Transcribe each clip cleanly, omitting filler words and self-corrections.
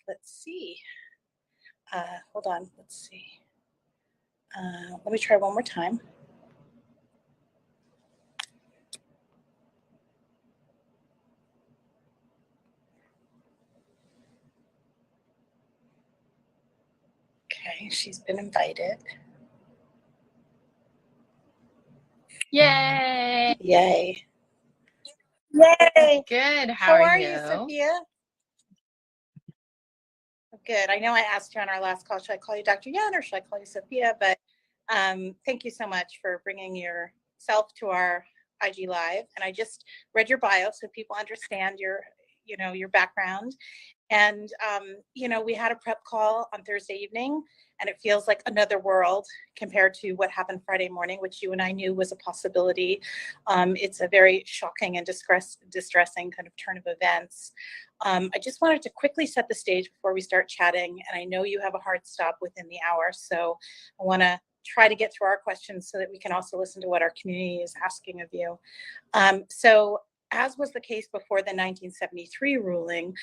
let's see. Hold on, let's see. Let me try one more time. Okay, she's been invited. Yay! Yay! Yay! Good. How are you, Sophia? Good. I know I asked you on our last call, should I call you Dr. Yan or should I call you Sophia? But thank you so much for bringing yourself to our IG Live. And I just read your bio so people understand your background. And, we had a prep call on Thursday evening, and it feels like another world compared to what happened Friday morning, which you and I knew was a possibility. It's a very shocking and distressing kind of turn of events. I just wanted to quickly set the stage before we start chatting, and I know you have a hard stop within the hour, so I want to try to get through our questions so that we can also listen to what our community is asking of you. So as was the case before the 1973 ruling,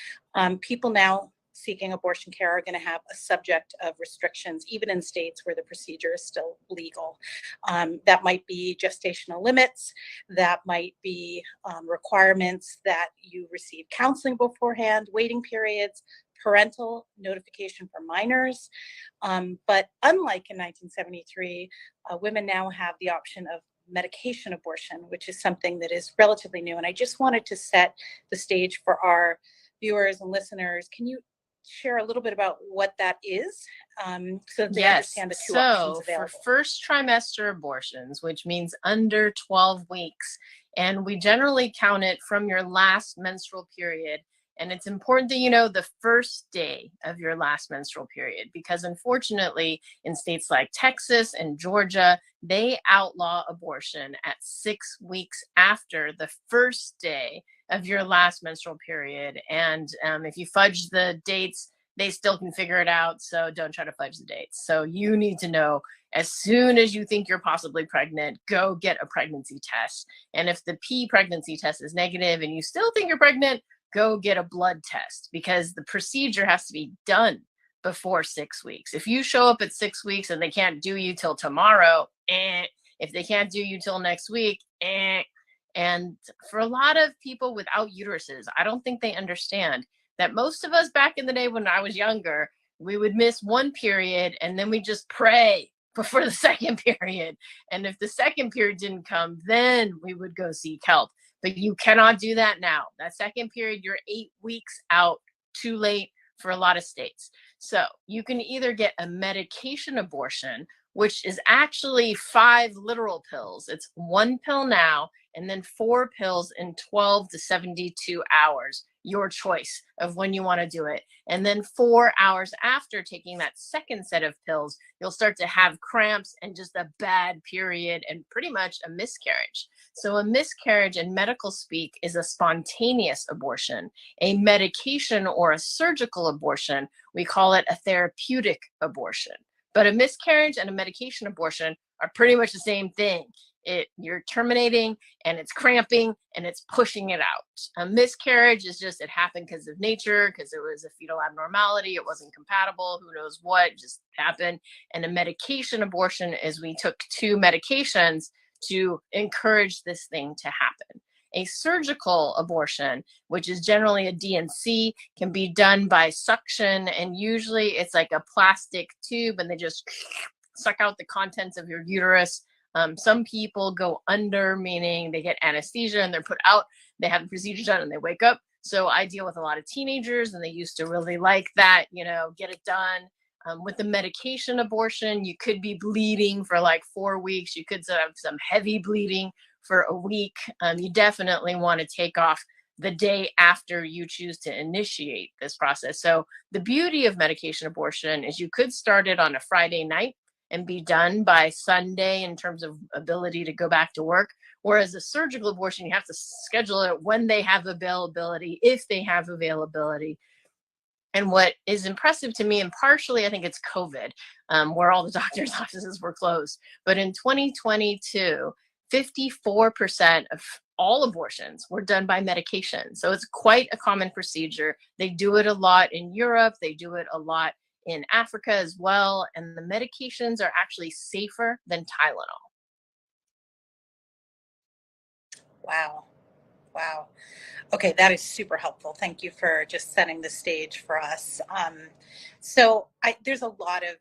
people now seeking abortion care are going to have a subject of restrictions, even in states where the procedure is still legal. That might be gestational limits, that might be requirements that you receive counseling beforehand, waiting periods, parental notification for minors. But unlike in 1973, women now have the option of medication abortion, which is something that is relatively new. And I just wanted to set the stage for our viewers and listeners. Can you share a little bit about what that is so that they understand the two options available? For first trimester abortions, which means under 12 weeks, and we generally count it from your last menstrual period. And it's important that you know the first day of your last menstrual period, because unfortunately in states like Texas and Georgia, they outlaw abortion at 6 weeks after the first day of your last menstrual period. And if you fudge the dates, they still can figure it out. So don't try to fudge the dates. So you need to know as soon as you think you're possibly pregnant, go get a pregnancy test. And if the pregnancy test is negative and you still think you're pregnant, go get a blood test, because the procedure has to be done before 6 weeks. If you show up at 6 weeks and they can't do you till tomorrow, if they can't do you till next week, And for a lot of people without uteruses, I don't think they understand that most of us back in the day when I was younger, we would miss one period and then we just pray for the second period. And if the second period didn't come, then we would go seek help. But you cannot do that now. That second period, you're 8 weeks out, too late for a lot of states. So you can either get a medication abortion, which is actually 5 literal pills. It's 1 pill now and then 4 pills in 12 to 72 hours, your choice of when you want to do it. And then 4 hours after taking that second set of pills, you'll start to have cramps and just a bad period and pretty much a miscarriage. So a miscarriage in medical speak is a spontaneous abortion. A medication or a surgical abortion, we call it a therapeutic abortion. But a miscarriage and a medication abortion are pretty much the same thing. You're terminating and it's cramping and it's pushing it out. A miscarriage is just, it happened because of nature, because it was a fetal abnormality, it wasn't compatible, who knows what, just happened. And a medication abortion is we took 2 medications to encourage this thing to happen. A surgical abortion, which is generally a D&C, can be done by suction, and usually it's like a plastic tube and they just suck out the contents of your uterus. Some people go under, meaning they get anesthesia and they're put out, they have the procedure done and they wake up. So I deal with a lot of teenagers and they used to really like that, get it done. With the medication abortion, you could be bleeding for like 4 weeks. You could have some heavy bleeding for a week. You definitely want to take off the day after you choose to initiate this process. So the beauty of medication abortion is you could start it on a Friday night and be done by Sunday in terms of ability to go back to work. Whereas a surgical abortion, you have to schedule it when they have availability, if they have availability. And what is impressive to me, and partially I think it's COVID, where all the doctors' offices were closed. But in 2022, 54% of all abortions were done by medication. So it's quite a common procedure. They do it a lot in Europe. They do it a lot in Africa as well. And the medications are actually safer than Tylenol. Wow. Wow. Okay, that is super helpful. Thank you for just setting the stage for us. There's a lot of,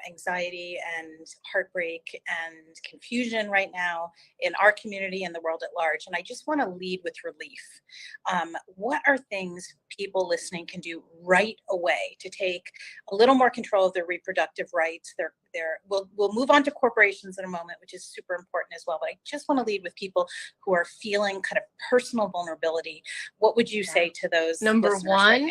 anxiety and heartbreak and confusion right now in our community and the world at large. And I just want to lead with relief. What are things people listening can do right away to take a little more control of their reproductive rights? We'll move on to corporations in a moment, which is super important as well. But I just want to lead with people who are feeling kind of personal vulnerability. What would you say to those? Number one,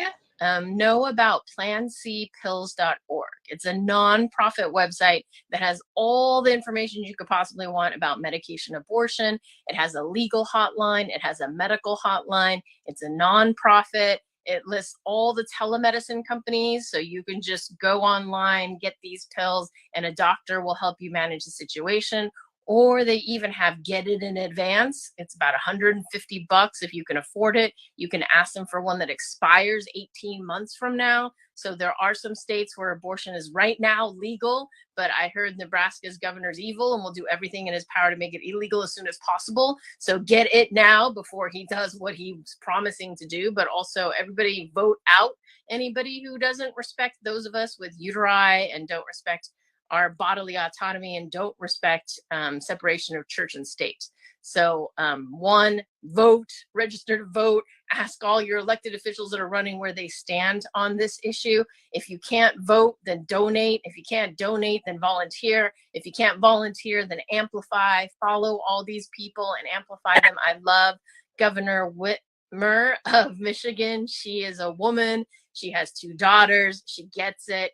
know about PlanCpills.org. It's a nonprofit website that has all the information you could possibly want about medication abortion. It has a legal hotline. It has a medical hotline. It's a nonprofit. It lists all the telemedicine companies. So you can just go online, get these pills, and a doctor will help you manage the situation. Or they even have get it in advance. It's about $150 if you can afford it. You can ask them for one that expires 18 months from now. So there are some states where abortion is right now legal, but I heard Nebraska's governor's evil and will do everything in his power to make it illegal as soon as possible. So get it now before he does what he's promising to do. But also everybody vote out anybody who doesn't respect those of us with uteri and don't respect our bodily autonomy and don't respect separation of church and state. So one, vote, register to vote, ask all your elected officials that are running where they stand on this issue. If you can't vote, then donate. If you can't donate, then volunteer. If you can't volunteer, then amplify, follow all these people and amplify them. I love Governor Whitmer of Michigan. She is a woman. She has 2 daughters. She gets it.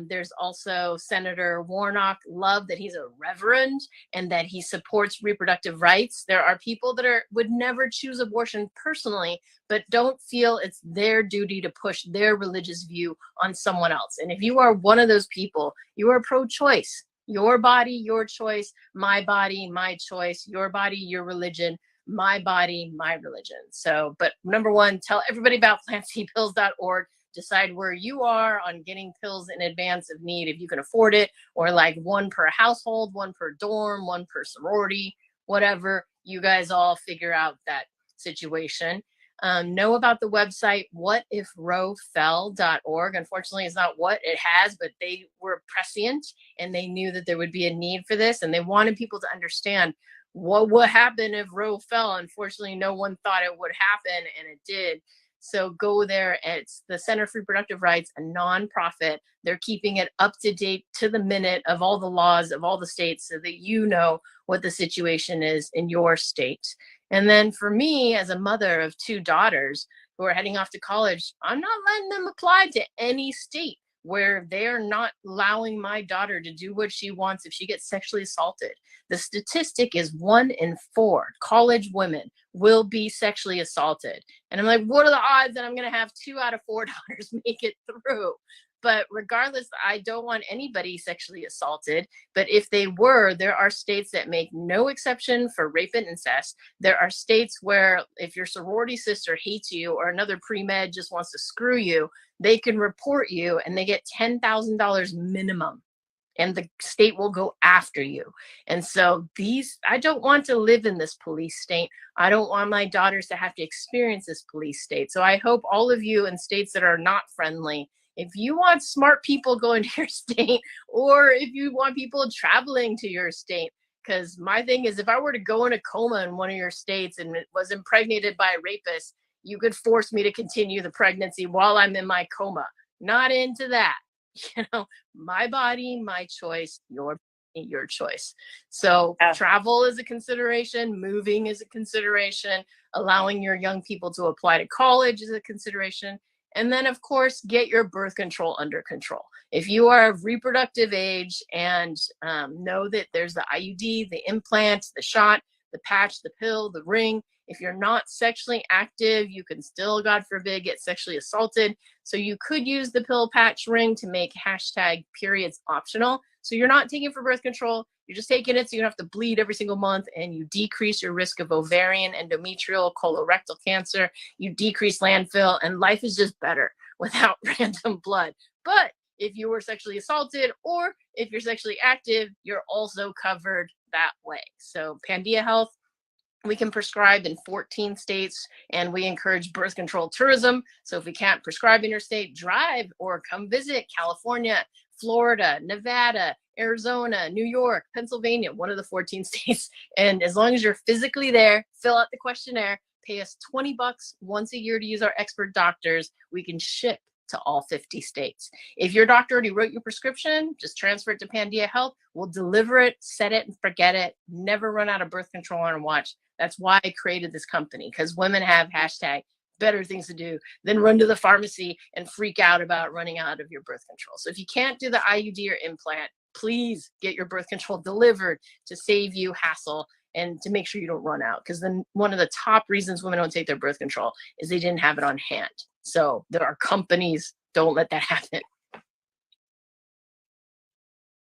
There's also Senator Warnock. Love that he's a reverend and that he supports reproductive rights. There are people that would never choose abortion personally, but don't feel it's their duty to push their religious view on someone else. And if you are one of those people, you are pro-choice. Your body, your choice. My body, my choice. Your body, your religion. My body, my religion. So, but number one, tell everybody about PlanCpills.org. Decide where you are on getting pills in advance of need if you can afford it, or like 1 per household, 1 per dorm, 1 per sorority, whatever. You guys all figure out that situation. Know about the website whatifrowfell.org. Unfortunately, it's not what it has, but they were prescient and they knew that there would be a need for this, and they wanted people to understand what would happen if Roe fell. Unfortunately, no one thought it would happen, and it did. So go there. It's the Center for Reproductive Rights, a nonprofit. They're keeping it up to date to the minute of all the laws of all the states so that you know what the situation is in your state. And then for me, as a mother of 2 daughters who are heading off to college, I'm not letting them apply to any state where they're not allowing my daughter to do what she wants if she gets sexually assaulted. The statistic is 1 in 4 college women will be sexually assaulted. And I'm like, what are the odds that I'm going to have 2 out of 4 daughters make it through? But regardless, I don't want anybody sexually assaulted. But if they were, there are states that make no exception for rape and incest. There are states where if your sorority sister hates you or another pre-med just wants to screw you, they can report you and they get $10,000 minimum. And the state will go after you. And so I don't want to live in this police state. I don't want my daughters to have to experience this police state. So I hope all of you in states that are not friendly, if you want smart people going to your state, or if you want people traveling to your state, because my thing is, if I were to go in a coma in one of your states and it was impregnated by a rapist, you could force me to continue the pregnancy while I'm in my coma. Not into that. My body, my choice, your choice. So travel is a consideration, moving is a consideration, allowing your young people to apply to college is a consideration. And then, of course, get your birth control under control. If you are of reproductive age and know that there's the IUD, the implant, the shot, the patch, the pill, the ring. If you're not sexually active, you can still, God forbid, get sexually assaulted. So you could use the pill, patch, ring to make #periods optional. So you're not taking for birth control. You're just taking it so you don't have to bleed every single month, and you decrease your risk of ovarian, endometrial, colorectal cancer. You decrease landfill, and life is just better without random blood. But if you were sexually assaulted or if you're sexually active, you're also covered that way. So Pandia Health, we can prescribe in 14 states, and we encourage birth control tourism. So if we can't prescribe in your state, drive or come visit California, Florida, Nevada, Arizona, New York, Pennsylvania, one of the 14 states. And as long as you're physically there, fill out the questionnaire, pay us $20 once a year to use our expert doctors, we can ship to all 50 states. If your doctor already wrote your prescription, just transfer it to Pandia Health. We'll deliver it, set it and forget it, never run out of birth control on our watch. That's why I created this company, because women have hashtag better things to do than run to the pharmacy and freak out about running out of your birth control. So if you can't do the IUD or implant, please get your birth control delivered to save you hassle and to make sure you don't run out. Because then one of the top reasons women don't take their birth control is they didn't have it on hand. So there are companies, don't let that happen.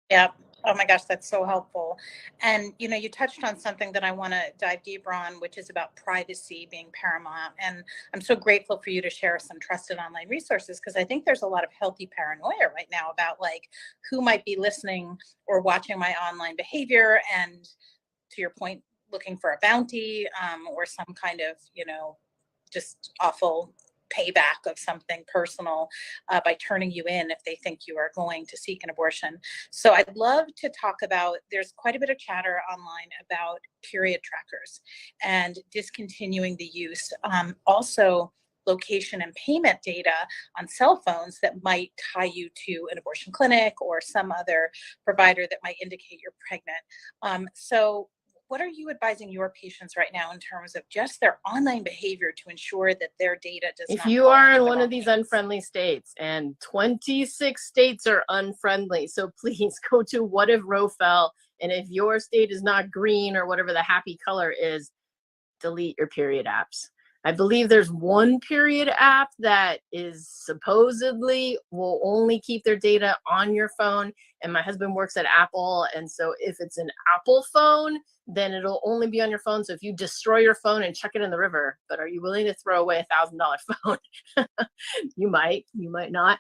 Yeah. Oh my gosh, that's so helpful. And, you know, you touched on something that I want to dive deeper on, which is about privacy being paramount. And I'm so grateful for you to share some trusted online resources, because I think there's a lot of healthy paranoia right now about like who might be listening or watching my online behavior. And to your point, looking for a bounty or some kind of, you know, just awful payback of something personal by turning you in if they think you are going to seek an abortion. So I'd love to talk about, there's quite a bit of chatter online about period trackers and discontinuing the use. Also, location and payment data on cell phones that might tie you to an abortion clinic or some other provider that might indicate you're pregnant. So what are you advising your patients right now in terms of just their online behavior to ensure that their data does not? If you are in one of these unfriendly states, and 26 states are unfriendly, so please go to What If Roe Fell, and if your state is not green or whatever the happy color is, delete your period apps. I believe there's one period app that is supposedly will only keep their data on your phone. And my husband works at Apple. And so if it's an Apple phone, then it'll only be on your phone. So if you destroy your phone and chuck it in the river, but are you willing to throw away $1,000 phone? You might not.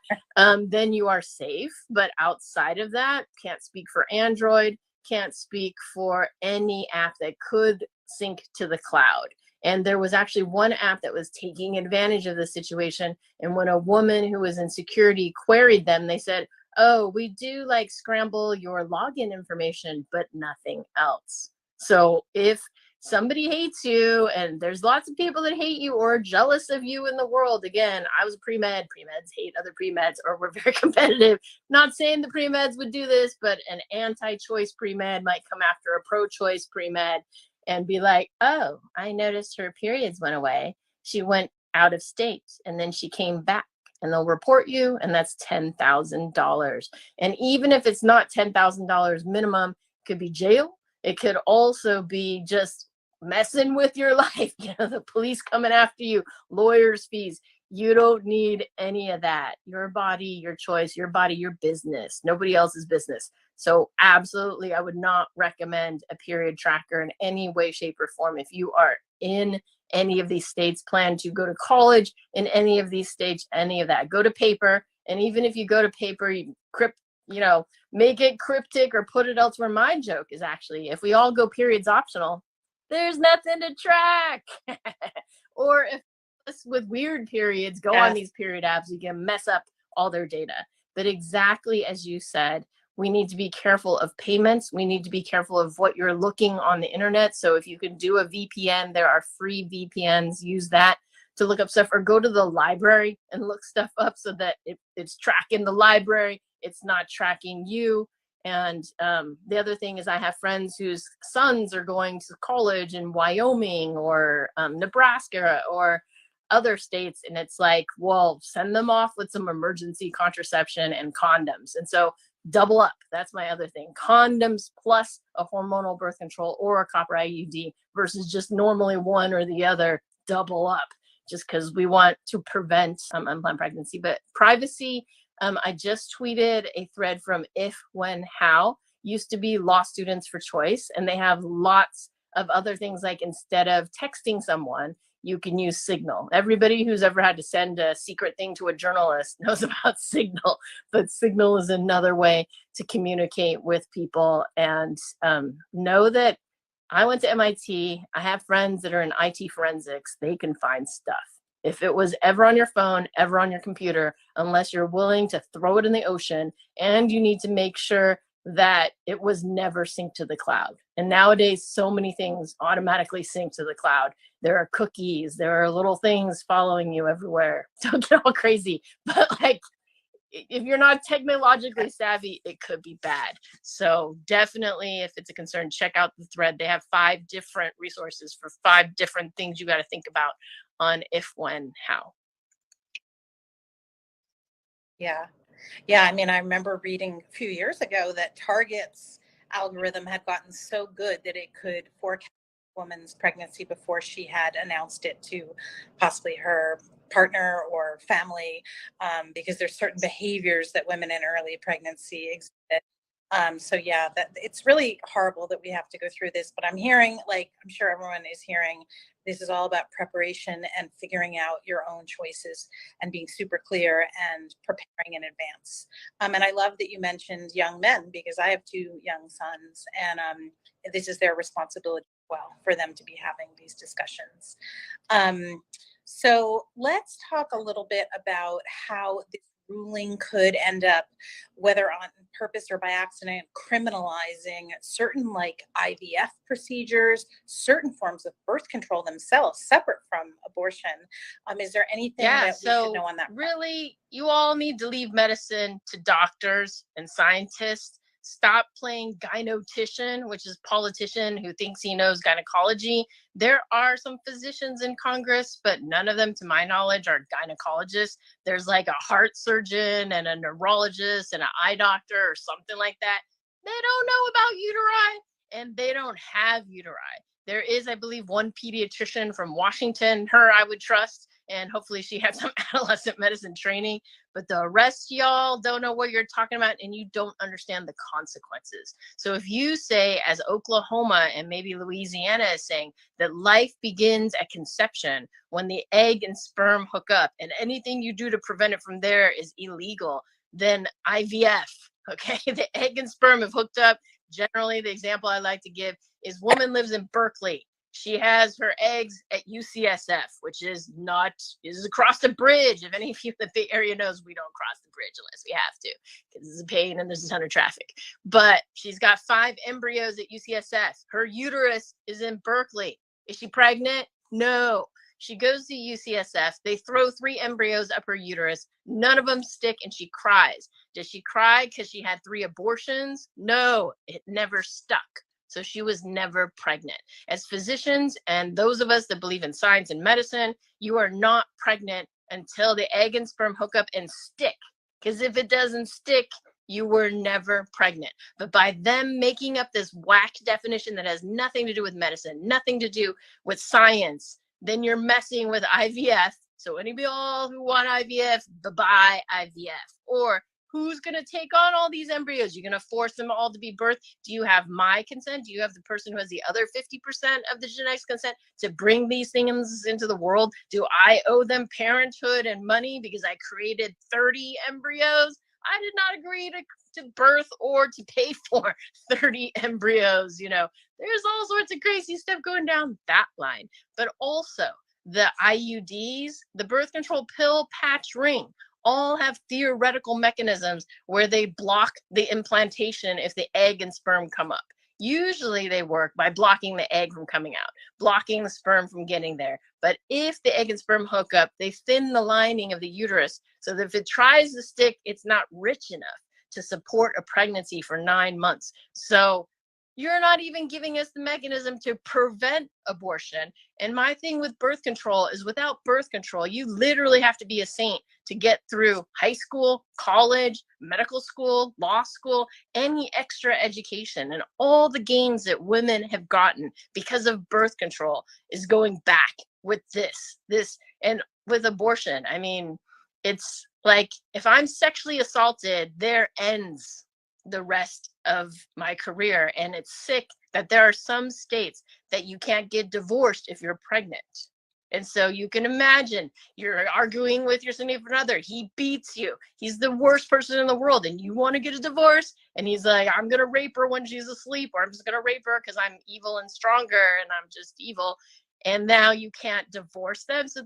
Then you are safe. But outside of that, can't speak for Android, can't speak for any app that could sync to the cloud. And there was actually one app that was taking advantage of the situation. And when a woman who was in security queried them, they said, oh, we do like scramble your login information, but nothing else. So if somebody hates you, and there's lots of people that hate you or jealous of you in the world, again, I was a pre-med, pre-meds hate other pre-meds, or we're very competitive. Not saying the pre-meds would do this, but an anti-choice pre-med might come after a pro-choice pre-med and be like, oh, I noticed her periods went away. She went out of state and then she came back, and they'll report you, and that's $10,000. And even if it's not $10,000 minimum, it could be jail. It could also be just messing with your life. You know, the police coming after you, lawyers' fees. You don't need any of that. Your body, your choice, your body, your business, nobody else's business. So absolutely, I would not recommend a period tracker in any way, shape, or form. If you are in any of these states, plan to go to college in any of these states, any of that, go to paper. And even if you go to paper, make it cryptic or put it elsewhere. My joke is actually, if we all go periods optional, there's nothing to track. Or if with weird periods go on these period apps, you can mess up all their data. But exactly as you said, we need to be careful of payments. We need to be careful of what you're looking on the internet. So if you can do a VPN, there are free VPNs, use that to look up stuff, or go to the library and look stuff up so that it's tracking the library, it's not tracking you. And the other thing is, I have friends whose sons are going to college in Wyoming or Nebraska or other states, and it's like, well, send them off with some emergency contraception and condoms. And so double up. That's my other thing. Condoms plus a hormonal birth control or a copper IUD versus just normally one or the other. Double up, just because we want to prevent unplanned pregnancy. But privacy, I just tweeted a thread from If, When, How. used to be law students for choice, and they have lots of other things, like instead of texting someone, you can use Signal. Everybody who's ever had to send a secret thing to a journalist knows about Signal, but Signal is another way to communicate with people. And know that I went to MIT. I have friends that are in IT forensics. They can find stuff. If it was ever on your phone, ever on your computer, unless you're willing to throw it in the ocean, and you need to make sure that it was never synced to the cloud. And nowadays, so many things automatically sync to the cloud. There are cookies, there are little things following you everywhere. Don't get all crazy, but like, if you're not technologically savvy, it could be bad. So definitely, if it's a concern, check out the thread. They have 5 different resources for 5 different things you got to think about on if, when, how. Yeah. Yeah. I mean, I remember reading a few years ago that Target's algorithm had gotten so good that it could forecast a woman's pregnancy before she had announced it to possibly her partner or family, because there's certain behaviors that women in early pregnancy exhibit. So yeah, that it's really horrible that we have to go through this, but I'm hearing, like, I'm sure everyone is hearing, this is all about preparation and figuring out your own choices and being super clear and preparing in advance. And I love that you mentioned young men, because I have 2 young sons, and this is their responsibility as well for them to be having these discussions. So let's talk a little bit about how this ruling could end up, whether on purpose or by accident, criminalizing certain like IVF procedures, certain forms of birth control themselves, separate from abortion. Is there anything that we should know on that front? Really, you all need to leave medicine to doctors and scientists. Stop playing gynotician, which is politician who thinks he knows gynecology. There are some physicians in Congress, but none of them, to my knowledge, are gynecologists. There's like a heart surgeon and a neurologist and an eye doctor or something like that. They don't know about uteri, and they don't have uteri. There is, I believe, one pediatrician from Washington. Her I would trust, and hopefully she had some adolescent medicine training. But the rest, y'all don't know what you're talking about, and you don't understand the consequences. So if you say, as Oklahoma and maybe Louisiana is saying, that life begins at conception when the egg and sperm hook up, and anything you do to prevent it from there is illegal, then IVF, okay? The egg and sperm have hooked up. Generally, the example I like to give is woman lives in Berkeley. She has her eggs at UCSF, which is across the bridge. If any of you in the Bay Area knows, we don't cross the bridge unless we have to, because it's a pain and there's a ton of traffic. But she's got 5 embryos at UCSF. Her uterus is in Berkeley. Is she pregnant? No. She goes to UCSF. They throw 3 embryos up her uterus. None of them stick, and she cries. Does she cry because she had 3 abortions? No, it never stuck. So she was never pregnant. As physicians and those of us that believe in science and medicine, you are not pregnant until the egg and sperm hook up and stick. Because if it doesn't stick, you were never pregnant. But by them making up this whack definition that has nothing to do with medicine, nothing to do with science, then you're messing with IVF. So anybody all who want IVF, bye-bye IVF. Or who's going to take on all these embryos? You're going to force them all to be birthed? Do you have my consent? Do you have the person who has the other 50% of the genetics consent to bring these things into the world? Do I owe them parenthood and money because I created 30 embryos? I did not agree to birth or to pay for 30 embryos. You know, there's all sorts of crazy stuff going down that line. But also the IUDs, the birth control pill, patch, ring, all have theoretical mechanisms where they block the implantation if the egg and sperm come up. Usually they work by blocking the egg from coming out, blocking the sperm from getting there. But if the egg and sperm hook up, they thin the lining of the uterus so that if it tries to stick, it's not rich enough to support a pregnancy for 9 months. So you're not even giving us the mechanism to prevent abortion. And my thing with birth control is, without birth control, you literally have to be a saint to get through high school, college, medical school, law school, any extra education. And all the gains that women have gotten because of birth control is going back with this. And with abortion, I mean, it's like, if I'm sexually assaulted, there ends the rest of my career. And it's sick that there are some states that you can't get divorced if you're pregnant. And so you can imagine you're arguing with your significant other. He beats you. He's the worst person in the world. And you want to get a divorce. And he's like, I'm going to rape her when she's asleep, or I'm just going to rape her because I'm evil and stronger and I'm just evil. And now you can't divorce them. So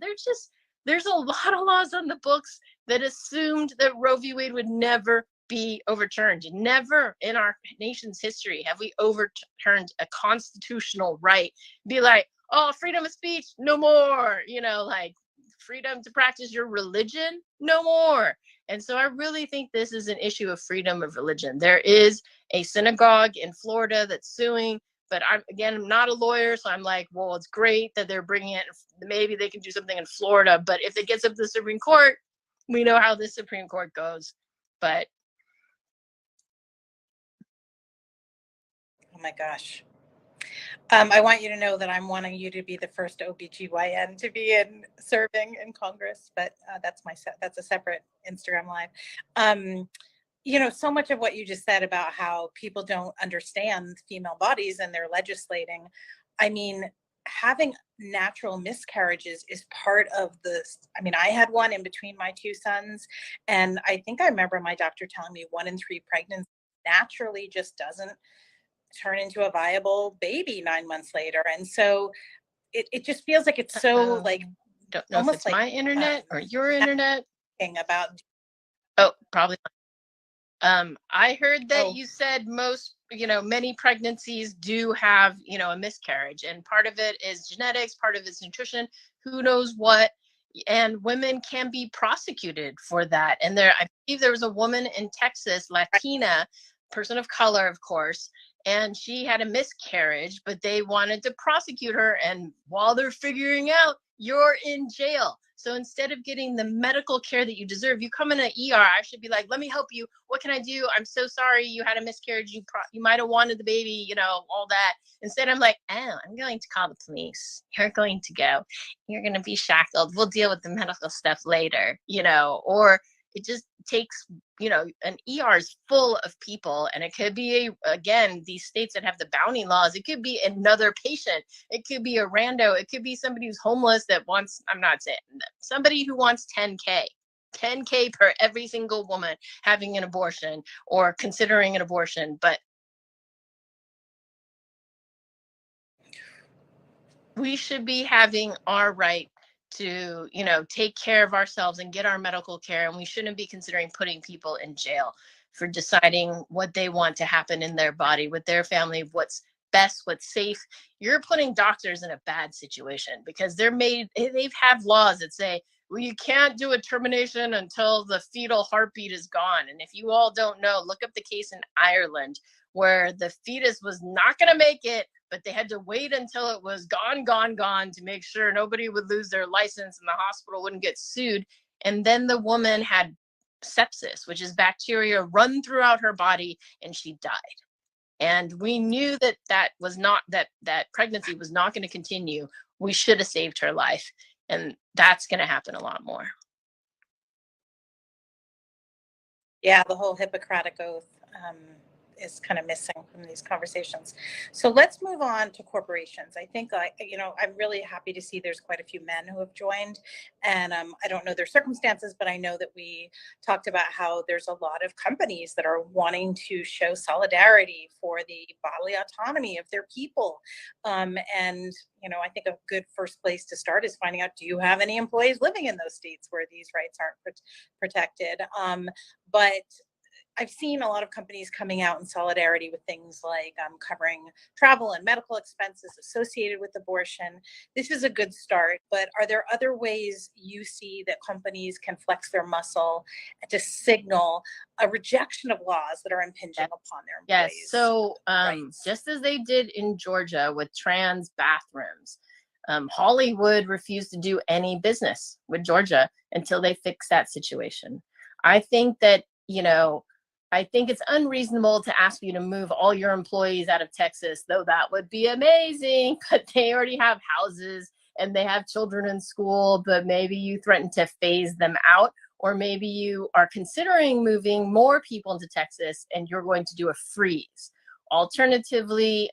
there's a lot of laws on the books that assumed that Roe v. Wade would never be overturned. Never in our nation's history have we overturned a constitutional right. Be like, oh, freedom of speech, no more. Like freedom to practice your religion, no more. And so I really think this is an issue of freedom of religion. There is a synagogue in Florida that's suing, but I'm not a lawyer, so I'm like, well, it's great that they're bringing it. Maybe they can do something in Florida, but if it gets up to the Supreme Court, we know how the Supreme Court goes. But oh my gosh. I want you to know that I'm wanting you to be the first OBGYN to be serving in Congress, but that's a separate Instagram live. So much of what you just said about how people don't understand female bodies and they're legislating. I mean, having natural miscarriages is part of this. I mean, I had one in between my two sons, and I think I remember my doctor telling me 1 in 3 pregnancies naturally just doesn't turn into a viable baby 9 months later. And so it just feels like it's so like don't know if it's like my internet or your internet about probably I heard that you said many pregnancies do have a miscarriage, and part of it is genetics, part of it's nutrition, who knows what, and women can be prosecuted for that. And I believe there was a woman in Texas, Latina, person of color, of course, and she had a miscarriage, but they wanted to prosecute her. And while they're figuring out, you're in jail. So instead of getting the medical care that you deserve, you come in an ER, I should be like, let me help you. What can I do? I'm so sorry you had a miscarriage. You might have wanted the baby, all that. Instead, I'm like, oh, I'm going to call the police. You're going to go. You're going to be shackled. We'll deal with the medical stuff later, or it just takes, an ER is full of people, and it could be again, these states that have the bounty laws. It could be another patient. It could be a rando. It could be somebody who's homeless that wants, I'm not saying, somebody who wants 10K per every single woman having an abortion or considering an abortion. But we should be having our right to, take care of ourselves and get our medical care. And we shouldn't be considering putting people in jail for deciding what they want to happen in their body with their family, what's best, what's safe. You're putting doctors in a bad situation because they have laws that say, well, you can't do a termination until the fetal heartbeat is gone. And if you all don't know, look up the case in Ireland where the fetus was not going to make it, but they had to wait until it was gone to make sure nobody would lose their license and the hospital wouldn't get sued. And then the woman had sepsis, which is bacteria run throughout her body, and she died. And we knew that pregnancy was not going to continue. We should have saved her life. And that's going to happen a lot more. Yeah, the whole Hippocratic Oath is kind of missing from these conversations. So let's move on to corporations. I think, I'm really happy to see there's quite a few men who have joined, and I don't know their circumstances, but I know that we talked about how there's a lot of companies that are wanting to show solidarity for the bodily autonomy of their people. And, I think a good first place to start is finding out, do you have any employees living in those states where these rights aren't protected? But I've seen a lot of companies coming out in solidarity with things like covering travel and medical expenses associated with abortion. This is a good start, but are there other ways you see that companies can flex their muscle to signal a rejection of laws that are impinging upon their employees? Yes, so just as they did in Georgia with trans bathrooms, Hollywood refused to do any business with Georgia until they fix that situation. I think that, I think it's unreasonable to ask you to move all your employees out of Texas, though that would be amazing, but they already have houses and they have children in school, but maybe you threaten to phase them out. or maybe you are considering moving more people into Texas and you're going to do a freeze. Alternatively,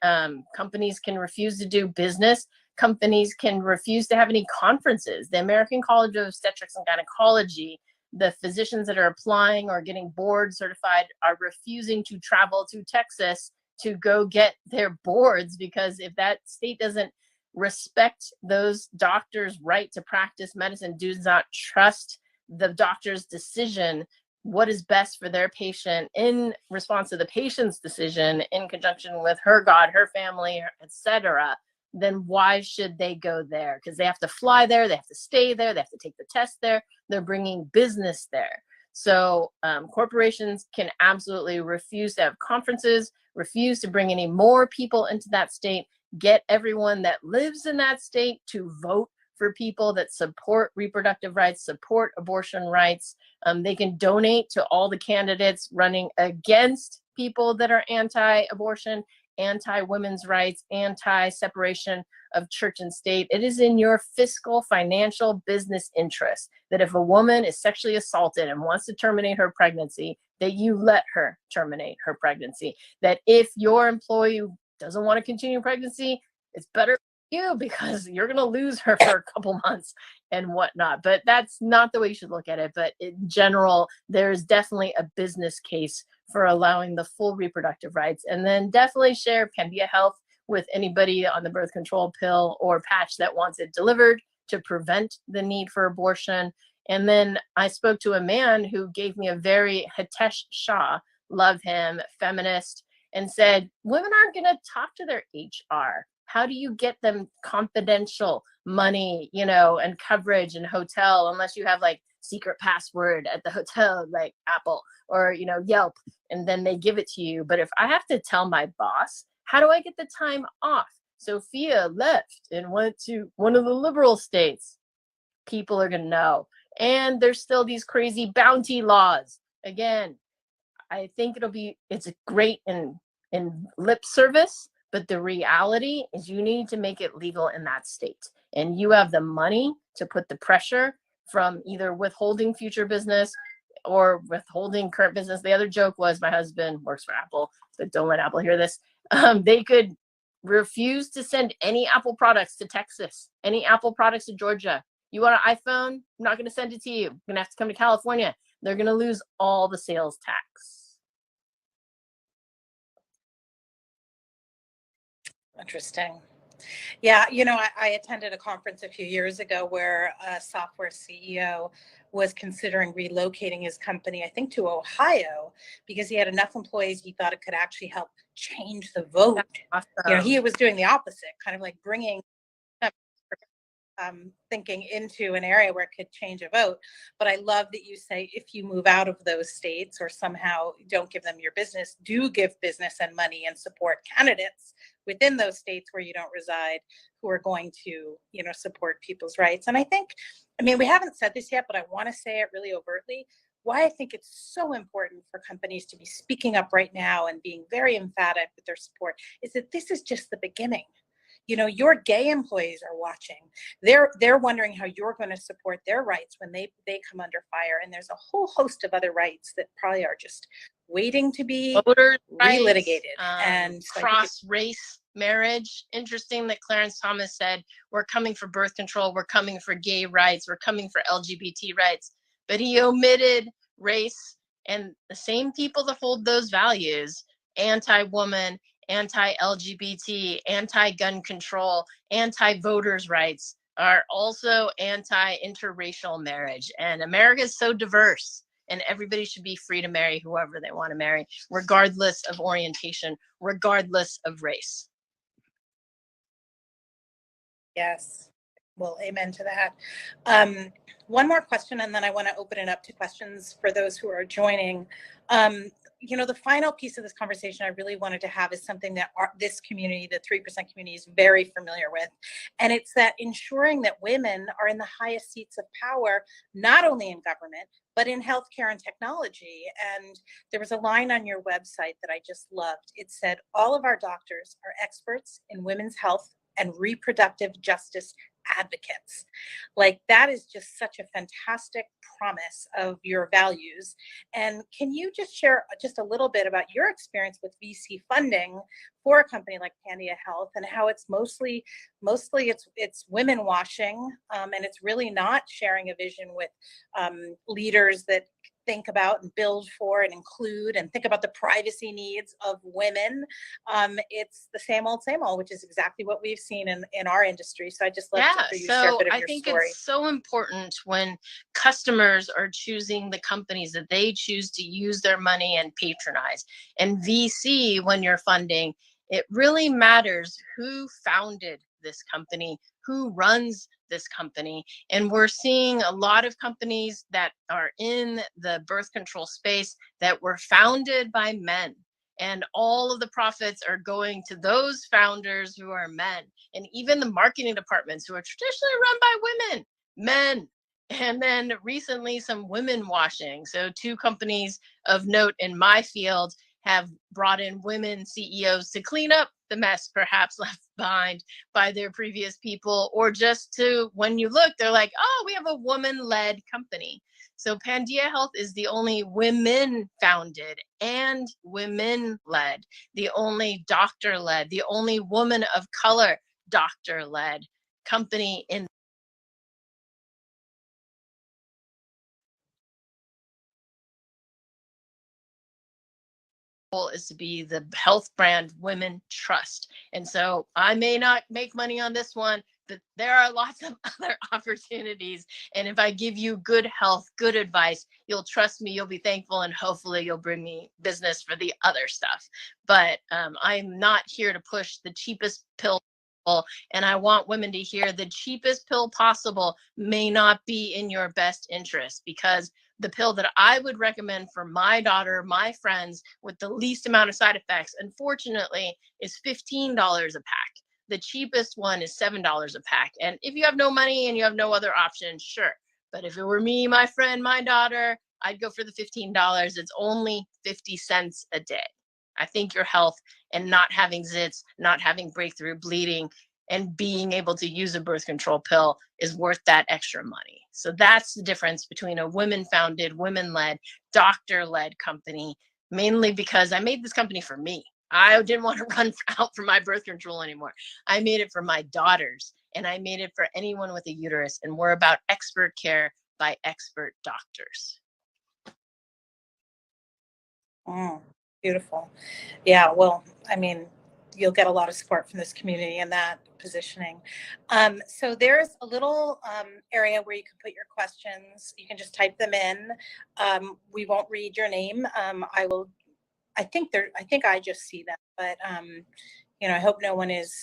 companies can refuse to do business. Companies can refuse to have any conferences. The American College of Obstetrics and Gynecology, the physicians that are applying or getting board certified are refusing to travel to Texas to go get their boards, because if that state doesn't respect those doctors' right to practice medicine, does not trust the doctor's decision, what is best for their patient in response to the patient's decision in conjunction with her God, her family, etc., then why should they go there? Because they have to fly there, they have to stay there, they have to take the test there, they're bringing business there. So corporations can absolutely refuse to have conferences, refuse to bring any more people into that state, get everyone that lives in that state to vote for people that support reproductive rights, support abortion rights. They can donate to all the candidates running against people that are anti-abortion, anti-women's rights, anti-separation of church and state. It is in your fiscal, financial, business interest that if a woman is sexually assaulted and wants to terminate her pregnancy, that you let her terminate her pregnancy. That if your employee doesn't want to continue pregnancy, it's better for you because you're going to lose her for a couple months and whatnot. But that's not the way you should look at it. But in general, there's definitely a business case for allowing the full reproductive rights. And then definitely share Pandia Health with anybody on the birth control pill or patch that wants it delivered to prevent the need for abortion. And then I spoke to a man who gave me a very Hitesh Shah, love him, feminist, and said, women aren't going to talk to their HR. How do you get them confidential money, and coverage and hotel, unless you have like secret password at the hotel, like Apple or, Yelp, and then they give it to you. But if I have to tell my boss, how do I get the time off? Sophia left and went to one of the liberal states. People are going to know. And there's still these crazy bounty laws. Again, I think it's a great in lip service, but the reality is you need to make it legal in that state. And you have the money to put the pressure from either withholding future business or withholding current business. The other joke was my husband works for Apple, but don't let Apple hear this. They could refuse to send any Apple products to Texas, any Apple products to Georgia. You want an iPhone? I'm not going to send it to you. I'm going to have to come to California. They're going to lose all the sales tax. Interesting. Yeah, I attended a conference a few years ago where a software CEO was considering relocating his company, I think, to Ohio, because he had enough employees he thought it could actually help change the vote. Awesome. He was doing the opposite, kind of like bringing thinking into an area where it could change a vote. But I love that you say if you move out of those states or somehow don't give them your business, do give business and money and support candidates within those states where you don't reside who are going to, support people's rights. And I think, we haven't said this yet, but I want to say it really overtly. Why I think it's so important for companies to be speaking up right now and being very emphatic with their support is that this is just the beginning. Your gay employees are watching. They're wondering how you're going to support their rights when they come under fire. And there's a whole host of other rights that probably are just waiting to be relitigated. And so cross-race marriage. Interesting that Clarence Thomas said, we're coming for birth control, we're coming for gay rights, we're coming for LGBT rights. But he omitted race, and the same people that hold those values, anti-woman, anti-LGBT, anti-gun control, anti-voters' rights, are also anti-interracial marriage. And America is so diverse, and everybody should be free to marry whoever they want to marry, regardless of orientation, regardless of race. Yes. Well, amen to that. One more question, and then I want to open it up to questions for those who are joining. The final piece of this conversation I really wanted to have is something that this community, the 3% community, is very familiar with. And it's that ensuring that women are in the highest seats of power, not only in government, but in healthcare and technology. And there was a line on your website that I just loved. It said, all of our doctors are experts in women's health and reproductive justice advocates. Like, that is just such a fantastic promise of your values. And can you just share just a little bit about your experience with VC funding for a company like Pandia Health, and how it's mostly it's women washing, and it's really not sharing a vision with leaders that think about and build for and include and think about the privacy needs of women. It's the same old, which is exactly what we've seen in our industry. So I just love to hear you share a bit of I your think story. it's so important when customers are choosing the companies that they choose to use their money and patronize. And VC, when you're funding, it really matters who founded this company, who runs this company. And we're seeing a lot of companies that are in the birth control space that were founded by men. And all of the profits are going to those founders who are men. And even the marketing departments, who are traditionally run by women, men. And then recently, some women washing. So, two companies of note in my field have brought in women CEOs to clean up the mess perhaps left behind by their previous people, or just to, when you look, they're like, oh, we have a woman-led company. So Pandia Health is the only women founded and women led, the only doctor led, the only woman of color doctor led company in is to be the health brand women trust. And so I may not make money on this one, but there are lots of other opportunities. And if I give you good health, good advice, you'll trust me, you'll be thankful, and hopefully you'll bring me business for the other stuff. But I'm not here to push the cheapest pill. And I want women to hear the cheapest pill possible may not be in your best interest, because the pill that I would recommend for my daughter, my friends, with the least amount of side effects, unfortunately, is $15 a pack. The cheapest one is $7 a pack. And if you have no money and you have no other option, sure. But if it were me, my friend, my daughter, I'd go for the $15. It's only 50 cents a day. I think your health and not having zits, not having breakthrough bleeding, and being able to use a birth control pill is worth that extra money. So that's the difference between a women-founded, women-led, doctor-led company, mainly because I made this company for me. I didn't want to run out for my birth control anymore. I made it for my daughters, and I made it for anyone with a uterus, and we're about expert care by expert doctors. Beautiful. Yeah, well, I mean, you'll get a lot of support from this community in that positioning. So there's a little area where you can put your questions. You can just type them in. We won't read your name. I think I just see them, but I hope no one is,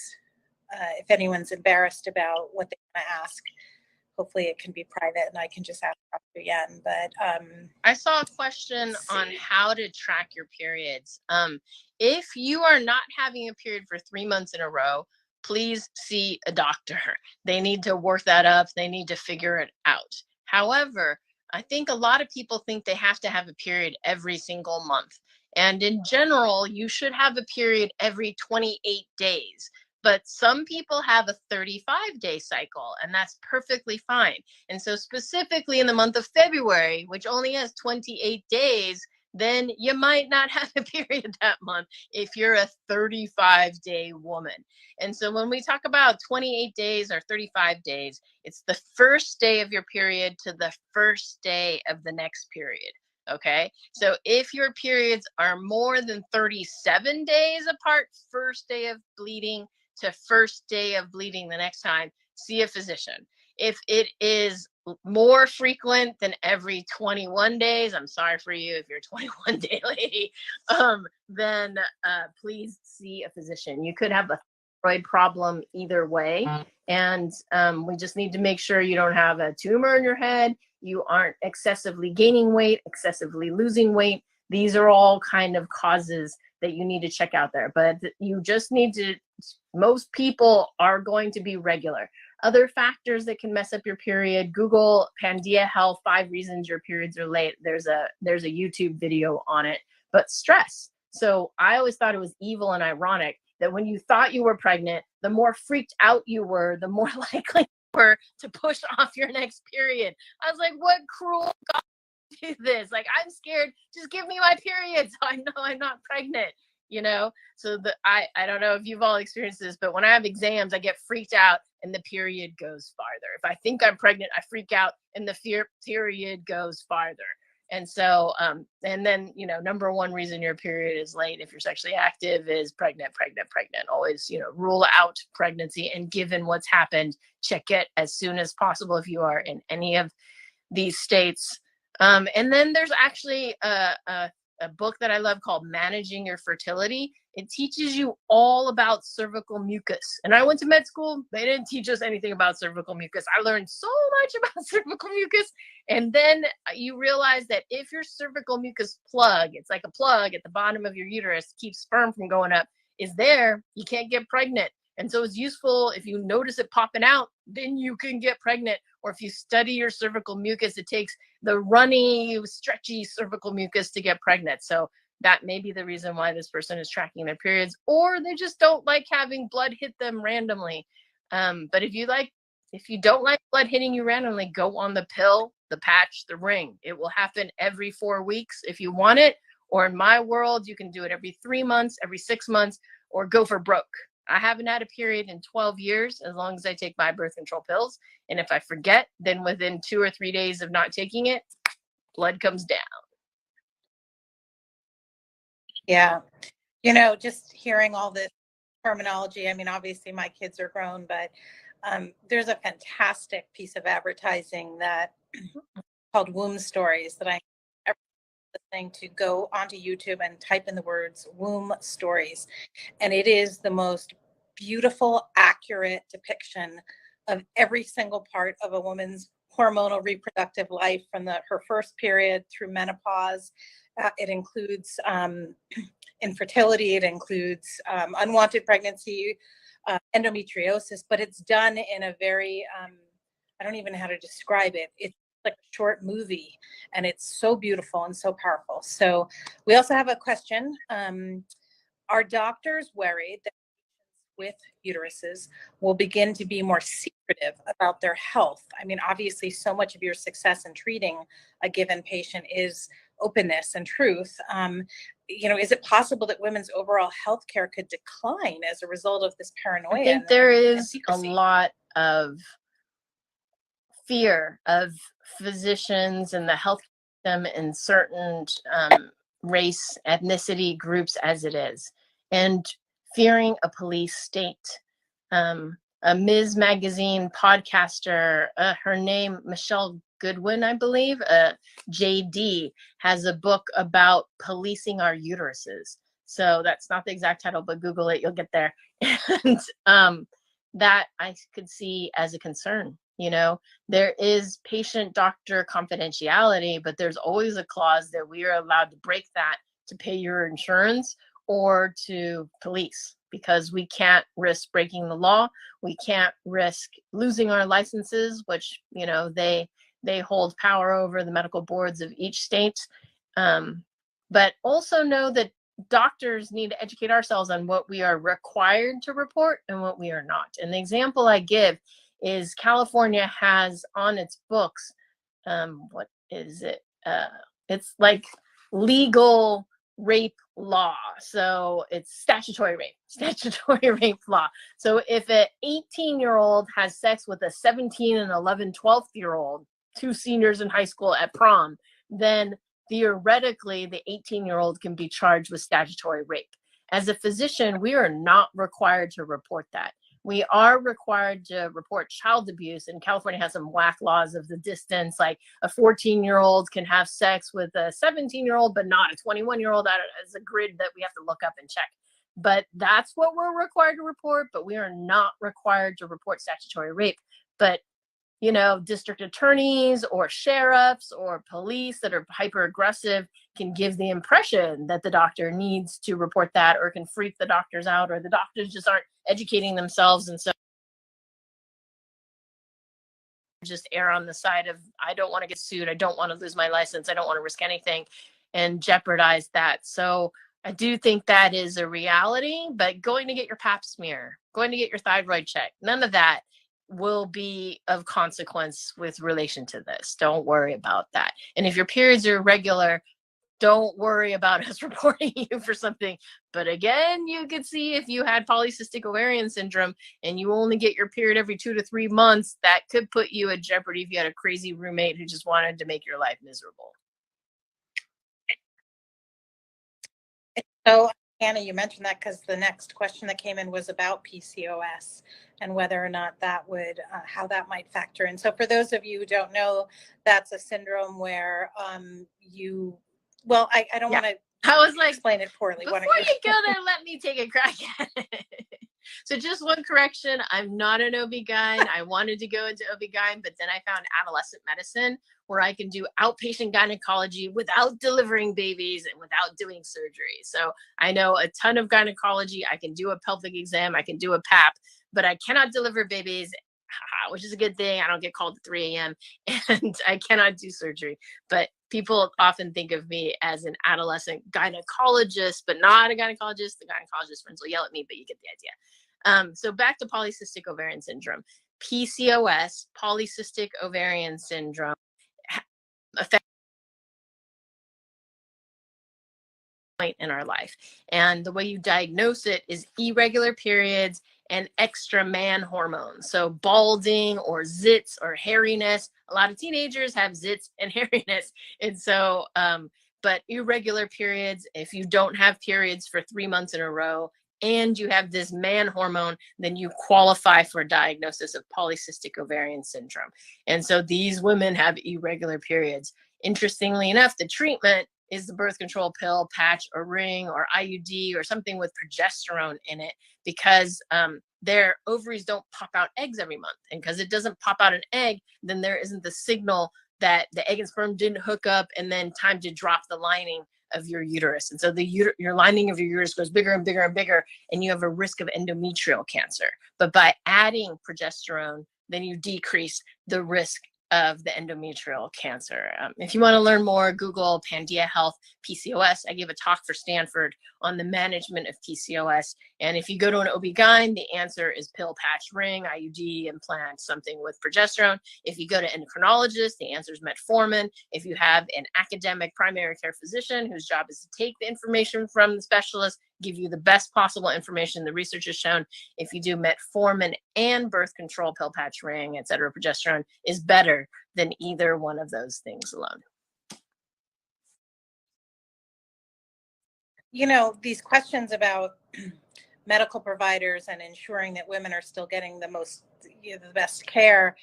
if anyone's embarrassed about what they want to ask, hopefully it can be private and I can just ask Dr. Yen. But I saw a question on how to track your periods. If you are not having a period for 3 months in a row, please see a doctor. They need to work that up. They need to figure it out. However, I think a lot of people think they have to have a period every single month. And in general, you should have a period every 28 days. But some people have a 35-day cycle, and that's perfectly fine. And so specifically in the month of February, which only has 28 days, then you might not have a period that month if you're a 35-day woman. And so when we talk about 28 days or 35 days, it's the first day of your period to the first day of the next period. Okay. So if your periods are more than 37 days apart, first day of bleeding to first day of bleeding the next time, see a physician. If it is more frequent than every 21 days, I'm sorry for you if you're a 21-day lady, then please see a physician. You could have a thyroid problem either way. And we just need to make sure you don't have a tumor in your head, you aren't excessively gaining weight, excessively losing weight. These are all kind of causes that you need to check out there. But you just need to, most people are going to be regular. Other factors that can mess up your period, Google Pandia Health 5 reasons your periods are late. There's a YouTube video on it. But stress. So I always thought it was evil and ironic that when you thought you were pregnant, the more freaked out you were, the more likely or to push off your next period. I was like, what cruel God do this? Like, I'm scared. Just give me my period so I know I'm not pregnant, you know? So I don't know if you've all experienced this, but when I have exams, I get freaked out and the period goes farther. If I think I'm pregnant, I freak out and the period goes farther. And so, and then, you know, number one reason your period is late if you're sexually active is pregnant. Always, you know, rule out pregnancy, and given what's happened, check it as soon as possible if you are in any of these states. And then there's actually a book that I love called Managing Your Fertility. It teaches you all about cervical mucus. And I went to med school. They didn't teach us anything about cervical mucus. I learned so much about cervical mucus. And then you realize that if your cervical mucus plug, it's like a plug at the bottom of your uterus, keeps sperm from going up, is there, you can't get pregnant. And so it's useful if you notice it popping out, then you can get pregnant. Or if you study your cervical mucus, it takes the runny, stretchy cervical mucus to get pregnant. So that may be the reason why this person is tracking their periods, or they just don't like having blood hit them randomly. But if you don't like blood hitting you randomly, go on the pill, the patch, the ring. It will happen every 4 weeks if you want it. Or in my world, you can do it every 3 months, every 6 months, or go for broke. I haven't had a period in 12 years as long as I take my birth control pills. And if I forget, then within 2 or 3 days of not taking it, blood comes down. Yeah. You know, just hearing all this terminology, I mean, obviously my kids are grown, but there's a fantastic piece of advertising that called Womb Stories that I listening to go onto YouTube and type in the words womb stories. And it is the most beautiful, accurate depiction of every single part of a woman's hormonal reproductive life from her first period through menopause. It includes infertility, it includes unwanted pregnancy, endometriosis, but it's done in a very, I don't even know how to describe it. It's like a short movie, and it's so beautiful and so powerful. So we also have a question. Are doctors worried that with uteruses will begin to be more secretive about their health? I mean, obviously, so much of your success in treating a given patient is openness and truth. You know, is it possible that women's overall health care could decline as a result of this paranoia? I think there is a lot of fear of physicians and the health system in certain race, ethnicity groups as it is, and fearing a police state. A Ms. Magazine podcaster, her name, Michelle Goodwin, I believe, JD, has a book about policing our uteruses. So that's not the exact title, but Google it, you'll get there. And that I could see as a concern. You know, there is patient-doctor confidentiality, but there's always a clause that we are allowed to break that to pay your insurance or to police, because we can't risk breaking the law. We can't risk losing our licenses, which, you know, they hold power over the medical boards of each state. But also know that doctors need to educate ourselves on what we are required to report and what we are not. And the example I give is California has on its books, what is it? It's like legal rape law. So it's statutory rape law. So if an 18-year-old has sex with a 17 and 11, 12-year-old, two seniors in high school at prom, then theoretically the 18-year-old can be charged with statutory rape. As a physician, we are not required to report that. We are required to report child abuse, and California has some whack laws of the distance, like a 14-year-old can have sex with a 17-year-old, but not a 21-year-old. That is a grid that we have to look up and check. But that's what we're required to report, but we are not required to report statutory rape. But, you know, district attorneys or sheriffs or police that are hyper aggressive can give the impression that the doctor needs to report that, or can freak the doctors out, or the doctors just aren't educating themselves. And so just err on the side of, I don't want to get sued. I don't want to lose my license. I don't want to risk anything and jeopardize that. So I do think that is a reality, but going to get your pap smear, going to get your thyroid check, none of that will be of consequence with relation to this. Don't worry about that. And if your periods are irregular, don't worry about us reporting you for something. But again, you could see if you had polycystic ovarian syndrome and you only get your period every 2 to 3 months, that could put you at jeopardy if you had a crazy roommate who just wanted to make your life miserable. So, Anna, you mentioned that because the next question that came in was about PCOS and whether or not that would, how that might factor in. So for those of you who don't know, that's a syndrome where I don't want to explain it poorly. Before you go there, let me take a crack at it. So just one correction, I'm not an OB-GYN. I wanted to go into OB-GYN, but then I found adolescent medicine where I can do outpatient gynecology without delivering babies and without doing surgery. So I know a ton of gynecology. I can do a pelvic exam. I can do a PAP, but I cannot deliver babies, which is a good thing. I don't get called at 3 a.m. and I cannot do surgery. But people often think of me as an adolescent gynecologist, but not a gynecologist. The gynecologist friends will yell at me, but you get the idea. So back to polycystic ovarian syndrome. PCOS, polycystic ovarian syndrome, affects point in our life. And the way you diagnose it is irregular periods and extra man hormones. So balding or zits or hairiness. A lot of teenagers have zits and hairiness. And so, but irregular periods, if you don't have periods for 3 months in a row and you have this man hormone, then you qualify for a diagnosis of polycystic ovarian syndrome. And so these women have irregular periods. Interestingly enough, the treatment is the birth control pill, patch, or ring, or IUD, or something with progesterone in it, because their ovaries don't pop out eggs every month. And because it doesn't pop out an egg, then there isn't the signal that the egg and sperm didn't hook up and then time to drop the lining of your uterus. And so your lining of your uterus goes bigger and bigger and bigger, and you have a risk of endometrial cancer. But by adding progesterone, then you decrease the risk of the endometrial cancer. If you want to learn more, Google Pandia Health PCOS. I gave a talk for Stanford on the management of PCOS. And if you go to an OB-GYN, the answer is pill, patch, ring, IUD, implant, something with progesterone. If you go to endocrinologist, the answer is metformin. If you have an academic primary care physician whose job is to take the information from the specialist, give you the best possible information, the research has shown if you do metformin and birth control, pill, patch, ring, et cetera, progesterone is better than either one of those things alone. You know, these questions about medical providers and ensuring that women are still getting the best care.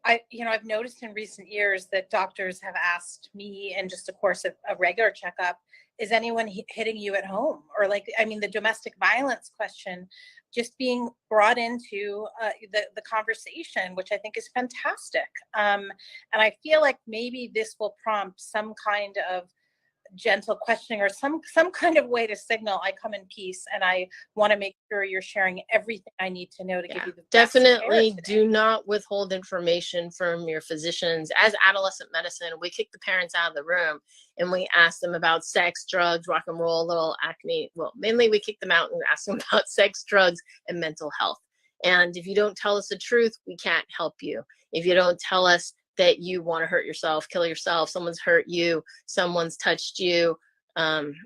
I've noticed in recent years that doctors have asked me in just a course of a regular checkup, is anyone hitting you at home? Or the domestic violence question just being brought into the conversation, which I think is fantastic. And I feel like maybe this will prompt some kind of gentle questioning or some kind of way to signal I come in peace and I want to make sure you're sharing everything I need to know to give you the best definitely care do not withhold information from your physicians. As adolescent medicine, we kick the parents out of the room and we ask them about sex, drugs, rock and roll, little acne. Well, mainly we kick them out and ask them about sex, drugs, and mental health. And if you don't tell us the truth, we can't help you. If you don't tell us that you want to hurt yourself, kill yourself, someone's hurt you, someone's touched you,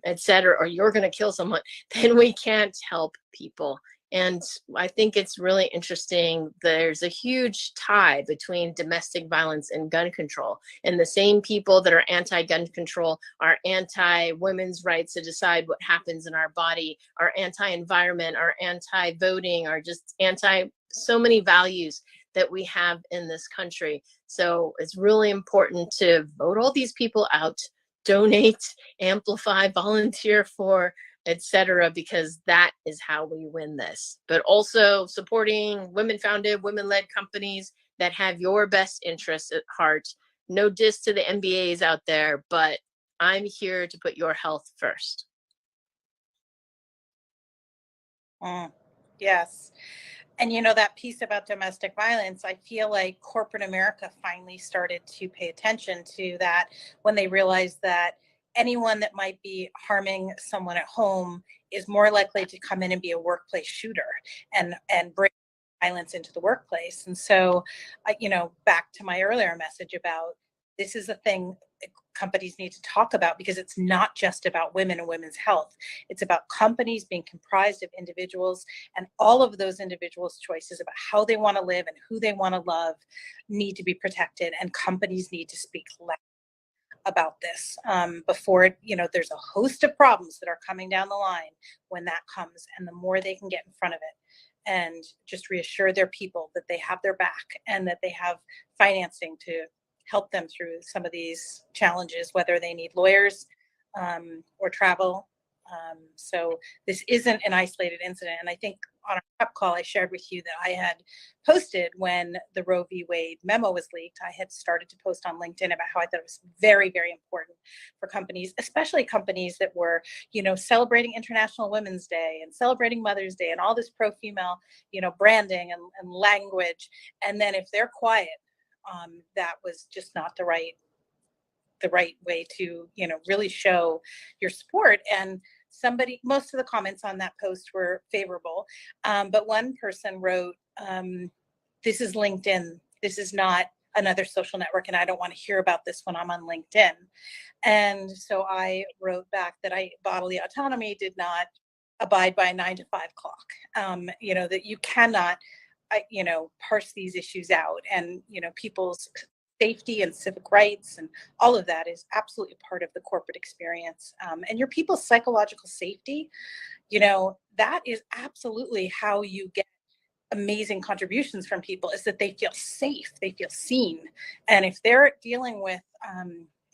etc., or you're going to kill someone, then we can't help people. And I think it's really interesting. There's a huge tie between domestic violence and gun control. And the same people that are anti-gun control are anti-women's rights to decide what happens in our body, are anti-environment, are anti-voting, are just anti so many values that we have in this country. So it's really important to vote all these people out, donate, amplify, volunteer for, etc., because that is how we win this. But also supporting women-founded, women-led companies that have your best interests at heart. No diss to the MBAs out there, but I'm here to put your health first. Yes. And that piece about domestic violence, I feel like corporate America finally started to pay attention to that when they realized that anyone that might be harming someone at home is more likely to come in and be a workplace shooter and bring violence into the workplace. And so, back to my earlier message about this is a thing companies need to talk about, because it's not just about women and women's health. It's about companies being comprised of individuals, and all of those individuals' choices about how they want to live and who they want to love need to be protected. And companies need to speak loud about this before, there's a host of problems that are coming down the line when that comes. And the more they can get in front of it and just reassure their people that they have their back and that they have financing to help them through some of these challenges, whether they need lawyers or travel. So this isn't an isolated incident. And I think on our prep call, I shared with you that I had posted when the Roe v. Wade memo was leaked. I had started to post on LinkedIn about how I thought it was very, very important for companies, especially companies that were, celebrating International Women's Day and celebrating Mother's Day and all this pro-female, branding and language. And then if they're quiet, that was just not the right way to, really show your support. And most of the comments on that post were favorable. But one person wrote, this is LinkedIn. This is not another social network. And I don't want to hear about this when I'm on LinkedIn. And so I wrote back that bodily autonomy did not abide by 9 to 5 clock. That you cannot, parse these issues out, and, people's safety and civic rights and all of that is absolutely part of the corporate experience. And your people's psychological safety, that is absolutely how you get amazing contributions from people, is that they feel safe, they feel seen. And if they're dealing with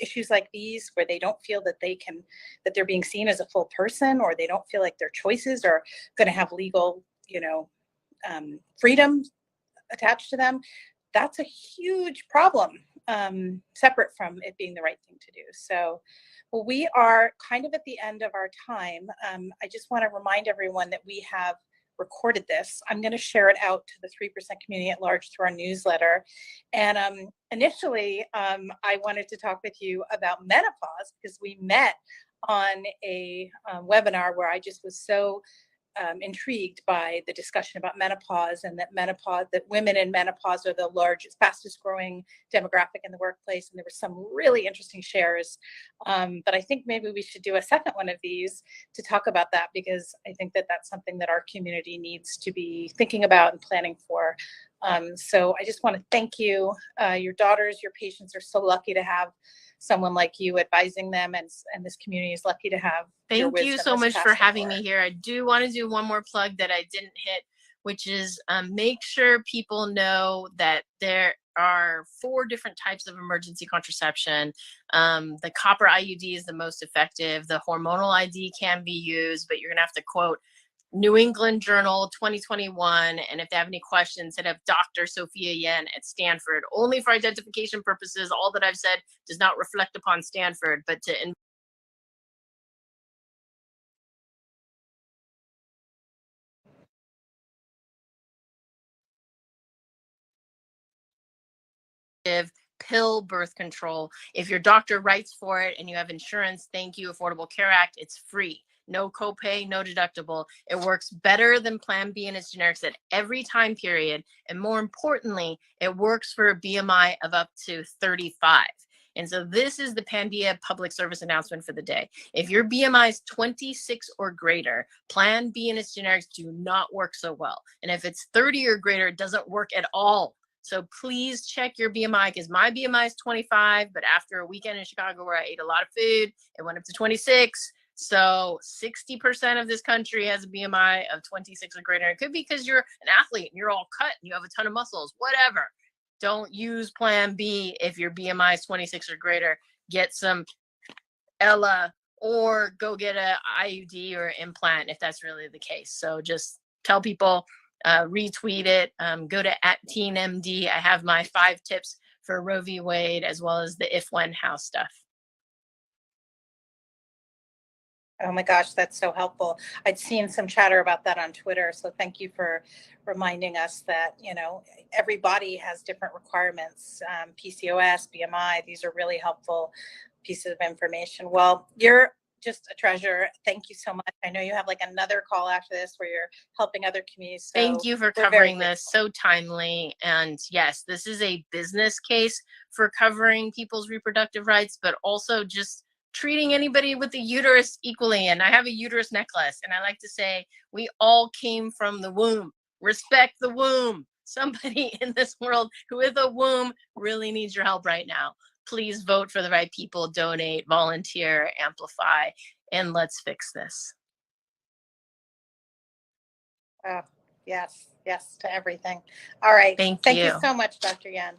issues like these, where they don't feel that that they're being seen as a full person, or they don't feel like their choices are going to have legal, freedom attached to them, that's a huge problem, separate from it being the right thing to do. So, well, we are kind of at the end of our time. I just want to remind everyone that we have recorded this. I'm going to share it out to the 3% community at large through our newsletter. And initially, I wanted to talk with you about menopause, because we met on a webinar where I just was so intrigued by the discussion about menopause, and that women in menopause are the fastest growing demographic in the workplace. And there were some really interesting shares. But I think maybe we should do a second one of these to talk about that, because I think that that's something that our community needs to be thinking about and planning for. So I just want to thank you. Your daughters, your patients are so lucky to have someone like you advising them, and this community is lucky to have. Thank you so much for having me here. I do want to do one more plug that I didn't hit, which is make sure people know that there are 4 different types of emergency contraception. The copper IUD is the most effective. The hormonal ID can be used, but you're going to have to quote New England Journal 2021. And if they have any questions, hit up Dr. Sophia Yen at Stanford. Only for identification purposes. All that I've said does not reflect upon Stanford, but to pill birth control. If your doctor writes for it and you have insurance, thank you, Affordable Care Act, it's free. No copay, no deductible. It works better than Plan B and its generics at every time period. And more importantly, it works for a BMI of up to 35. And so this is the Pandia public service announcement for the day. If your BMI is 26 or greater, Plan B and its generics do not work so well. And if it's 30 or greater, it doesn't work at all. So please check your BMI, because my BMI is 25, but after a weekend in Chicago where I ate a lot of food, it went up to 26. So 60% of this country has a BMI of 26 or greater. It could be because you're an athlete and you're all cut and you have a ton of muscles, whatever. Don't use Plan B if your BMI is 26 or greater. Get some Ella, or go get a IUD or implant if that's really the case. So just tell people, retweet it, go to @TeenMD. I have my 5 tips for Roe v. Wade, as well as the if, when, how stuff. Oh my gosh, that's so helpful. I'd seen some chatter about that on Twitter. So thank you for reminding us that, every body has different requirements. PCOS, BMI, these are really helpful pieces of information. Well, your just a treasure. Thank you so much. I know you have like another call after this where you're helping other communities. So Thank you for we're very covering this grateful. so timely. And yes, this is a business case for covering people's reproductive rights, but also just treating anybody with a uterus equally. And I have a uterus necklace, and I like to say we all came from the womb. Respect the womb. Somebody in this world who with a womb really needs your help right now. Please vote for the right people, donate, volunteer, amplify, and let's fix this. Oh, yes, yes to everything. All right. Thank Thank you you. so much, Dr. Yan.